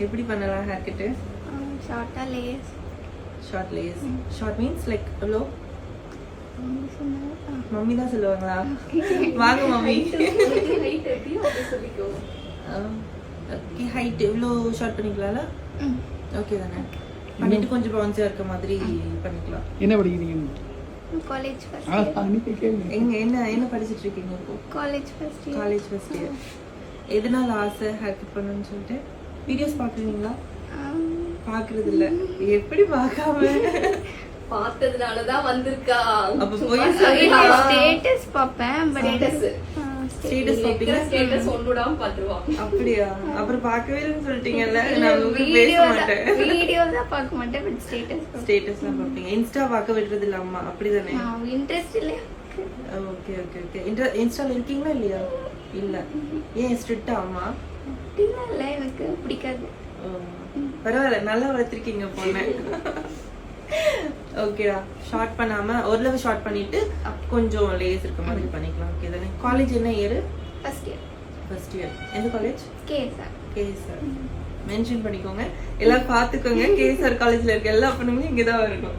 எப்படி பண்ணலாம் hair cut? ஷார்ட்டா லேஸ். ஷார்ட் லேஸ். ஷார்ட் மீன்ஸ் லைக் எவ்வளோ? மம்மி தான் சொல்லுவாங்களா? வாங்க மம்மி. ஹைட் எவ்வளோ ஷார்ட் பண்ணிக்கலாம்ல? ஓகே தானே? பண்ணிட்டு கொஞ்சம் பவுன்ஸா இருக்க மாதிரி பண்ணிக்கலாம். என்ன படிக்கிறீங்க? College first year. எங்க என்ன படிச்சிட்டு இருக்கீங்க இப்போ? College first year. College first year. எதனால ஆசை ஹேர் கட் பண்ணணும்னு சொல்லிட்டு? வீடியோஸ் பார்க்குறீங்களா? பார்க்கறது இல்ல. எப்படி பார்க்காம? பார்த்ததுனால தான் வந்திருக்கா. அப்ப போய் ஸ்டேட்டஸ் பாப்பேன். பட் ஸ்டேட்டஸ் பாப்பீங்க? ஸ்டேட்டஸ் ஒண்ணுடாம பாத்துருவா. அப்படியா? அப்புறம் பார்க்கவே இல்லைன்னு சொல்லிட்டீங்கல்ல. நான் உங்களுக்கு பேச மாட்டேன். வீடியோ தான் பார்க்க மாட்டேன். பட் ஸ்டேட்டஸ்லாம் பார்ப்பீங்க. இன்ஸ்டா பார்க்க விடுறது இல்ல அம்மா, அப்படிதானே? இன்ட்ரெஸ்ட் இல்ல. Okay okay okay. இன்ஸ்டால இருக்கீங்களா இல்லையா? இல்ல. ஏன் ஸ்ட்ரிக்ட்டா அம்மா? இல்ல எனக்கு பிடிக்காது. பரவாயில்ல, நல்லா வளர்த்திருக்கீங்க பொண்ணு. ஓகேடா. ஷார்ட் பண்ணாம ஒரு லெவல் ஷார்ட் பண்ணிட்டு கொஞ்சம் லேஸ் இருக்க மாதிரி பண்ணிக்கலாம். ஓகே தானே? காலேஜ் என்ன year? First year. First year. எந்த காலேஜ்? கேஎஸ்ஆர். கேஎஸ்ஆர். மென்ஷன் பண்ணிக்கோங்க, எல்லாம் பாத்துக்கோங்க. கேஎஸ்ஆர் காலேஜ்ல இருக்க எல்லா பொண்ணுங்களும் இங்கதான் வரணும்.